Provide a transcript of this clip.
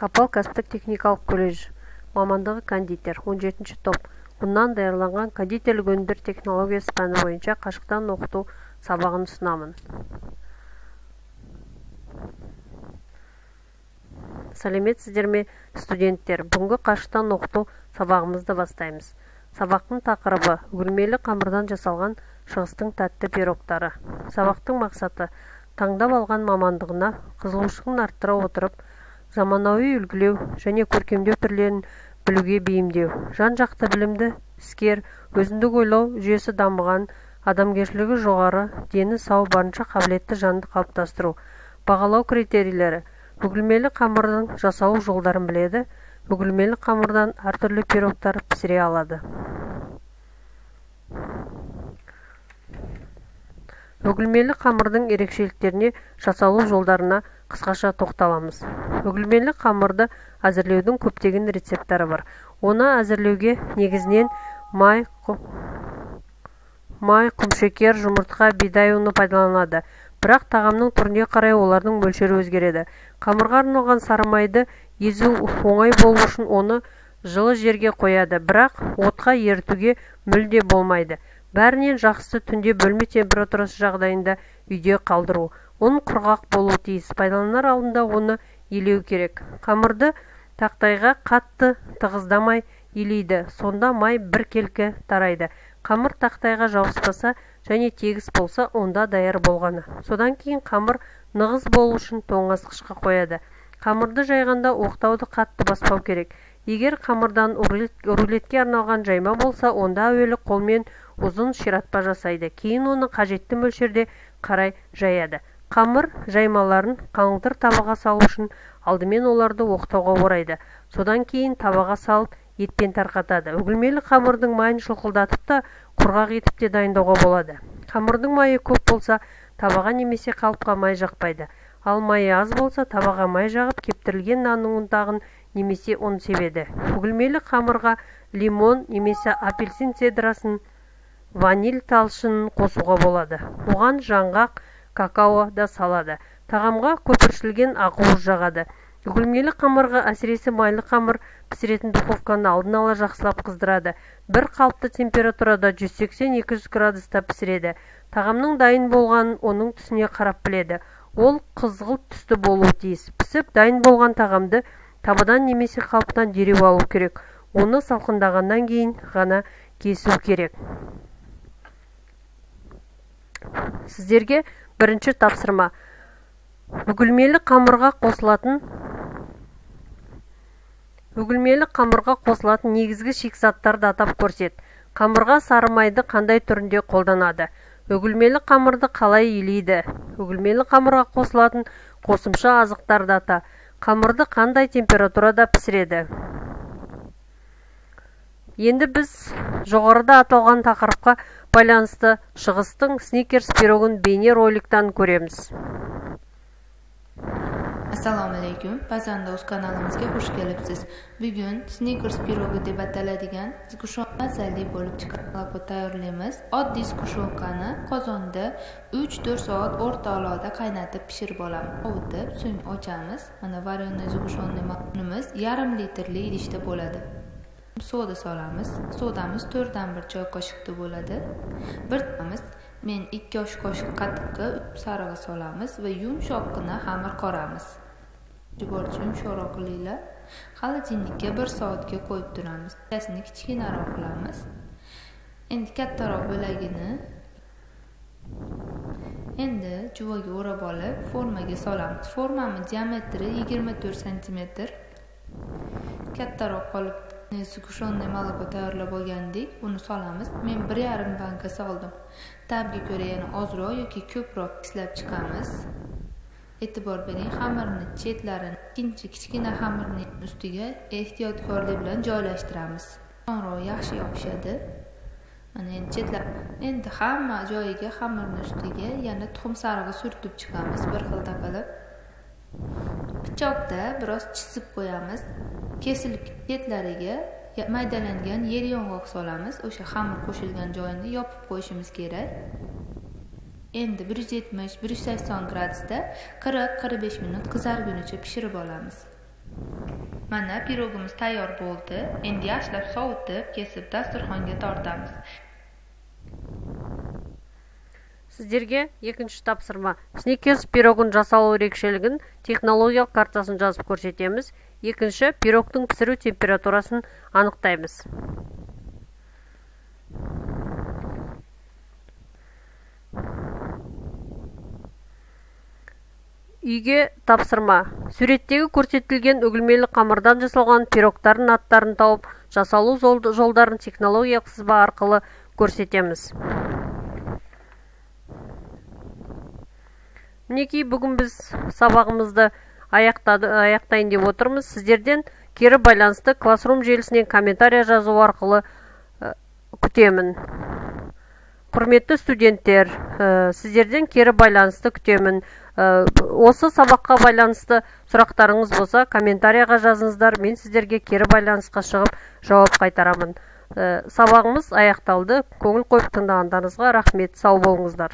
Тапал кәсіптік техникалық колледж. Мамандығы кондитер. 17 топ. Бұннан даярланған кондитерлік өнімдер технологиясы пәні бойынша қашықтан оқыту сабағын ұсынамын. Сәлеметсіздер ме, студенттер? Бүгінгі қашықтан оқыту сабағымызды бастаймыз. Сабақтың тақырыбы үгілмелі қамырдан жасалған шығыстың тәтті пирогтары. Сабақтың мақсаты таңдап алған мамандығына қызығушылығын арттыра отырып, заманауи үлгілеу және көркемдеу түрлерін білуге бейімдеу. Жан-жақты білімді, іскер, өзіндік ойлау жүйесі дамыған, адамгершілігі жоғары, дені сау, барынша қабілетті жанды қалыптастыру. Бағалау критерийлері: үгілмелі қамырдың жасалу жолдарын біледі, үгілмелі қамырдан әртүрлі пирогтар пісіре алады. Үгілмелі қамырдың ерекшеліктеріне, жасалу жолдарына қысқаша тоқталамыз. Үгілмелі қамырды әзірлеудің көптеген рецепттері бар. Оны әзірлеуге негізінен май, құмшекер, жұмыртқа, бидай ұны пайдаланады. Бірақ тағамның түріне қарай олардың мөлшері өзгереді. Қамырға арналған сары майды езу оңай болу үшін оны жылы жерге қояды, бірақ отқа ерітуге мүлде болмайды. Бәрінен жақсысы түнде бөлме температурасы жағдайында үйде қалдыру. Оның құрғақ болуы тиіс. Пайдаланар алдында оны илеу керек. Қамырды тақтайға қатты тығыздамай илейді. Сонда май біркелкі тарайды. Қамыр тақтайға жабыспаса және тегіс болса, онда даяр болғаны. Содан кейін қамыр нығыз болу үшін тоңазытқышқа қояды. Қамырды жайғанда оқтауды қатты баспау керек. Егер қамырдан рулетке арналған жайма болса, онда әуелі қолмен ұзын ширатпа жасайды. Кейін оны қажетті мөлшерде қарай жаяды. Қамыр жаймаларын қаңылтыр табаға салу үшін алдымен оларды оқтауға орайды. Содан кейін табаға салып, етпен тарқатады. Үгілмелі қамырдың майын шылқылдатып та, құрғақ етіп те дайындауға болады. Қамырдың майы көп болса, табаға немесе қалыпқа май жақпайды. Ал майы аз болса, табаға май жағып, кептірілген нанның ұнтағын немесе ұн себеді. Үгілмелі қамырға лимон немесе апельсин цедрасын, ваниль талшынын қосуға болады. Оған жаңғақ, какао да салады. Тағамға көпіршілген ақуыз жағады. Үгілмелі қамырға әсіресе майлы қамыр пісіретін духовканы алдын ала жақсылап қыздырады. Бір қалыпты температурада 180-200 градуста пісіреді. Тағамның дайын болғанын оның түсіне қарап біледі. Ол қызғылт түсті болуы тиіс. Пісіп дайын болған тағамды табадан немесе қалыптан дереу алу керек. Оны салқындағаннан кейін ғана кесу керек. Сіздерге бірінші тапсырма. Үгілмелі қамырға қосылатын негізгі шикізаттарды атап көрсет. Қамырға сары майды қандай түрінде қолданады? Үгілмелі қамырды қалай илейді? Үгілмелі қамырға қосылатын қосымша азықтарды ата. Қамырды қандай температурада пісіреді? Енді біз жоғарыда аталған тақырыпқа байланысты шығыстың сникерс пирогын бейне роликтан көреміз. Assalomu alaykum. Pazandos kanalimizga xush kelibsiz. Bugun snikers pirogi deb ataladigan zgushonka mazali bo'lib chiqqan moloko tayyorlaymiz. Oddiy zgushokani qozonda 3-4 soat o'rta olovda qaynatib pishirib olamiz. Ovutib, so'ng ochamiz. Mana varyonli zgushonli makonimiz yarim litrli idishda bo'ladi. Soda solamiz. Sodamiz 4dan 1 choy qoshiqda bo'ladi. Men 2 osh qoshiq qatiqqa sarig'i solamiz va yumshoqqina xamir qoramiz. Juborchi yumshoqroq qilinglar. Xolodilnikka 1 soatga qo'yib turamiz. Tasini kichkinaroq qilamiz. Endi kattaroq bo'lagini juvoga o'rab olib, formaga solamiz. Formamiz diametri 24 cm. Kattaroq qolib zgushonli moloko tayyorlab olgandik, uni solamiz. Men 1,5 banka soldim. Tabga ko'ra yana ozroq yoki ko'proq islab chiqamiz. E'tibor bering, xamirni chetlarini kichkina xamirning ustiga ehtiyotkorlik bilan joylashtiramiz. So'ngroq yaxshi yopishadi. Mana endi chetlar, endi hamma joyiga xamirning ustiga yana tuxum sarig'i surtib chiqamiz bir xilda qilib. Pichoqda biroz chisib qo'yamiz. Kesilib chetlariga maydalangan yer yong'oq solamiz. O'sha xamir qo'shilgan joyini yopib qo'yishimiz kerak. Endi 170-180 gradusda 40-45 minut qizargunicha pishirib olamiz. Mana pirogimiz tayyor bo'ldi. Endi yaxshilab sovutib, kesib dasturxonga tortamiz. Сіздерге екінші тапсырма. Сникерс пирогын жасалу ерекшелігін технологиялық картасын жазып көрсетеміз. Екінші, пирогтың пісіру температурасын анықтаймыз. Үйге тапсырма. Суреттегі көрсетілген үгілмелі қамырдан жасалған пирогтардың аттарын тауып, жасалу жолдарын технологиялық сызба арқылы көрсетеміз. Мінекей, бүгін біз сабағымызды аяқтайын деп отырмыз. Сіздерден кері байланысты Classroom желісінен комментария жазу арқылы күтемін. Құрметті студенттер, сіздерден кері байланысты күтемін. Осы сабаққа байланысты сұрақтарыңыз болса, комментарияға жазыңыздар. Мен сіздерге кері байланысқа шығып жауап қайтарамын. Сабағымыз аяқталды. Көңіл қойып тыңдағандарыңызға рахмет. Сау болыңыздар.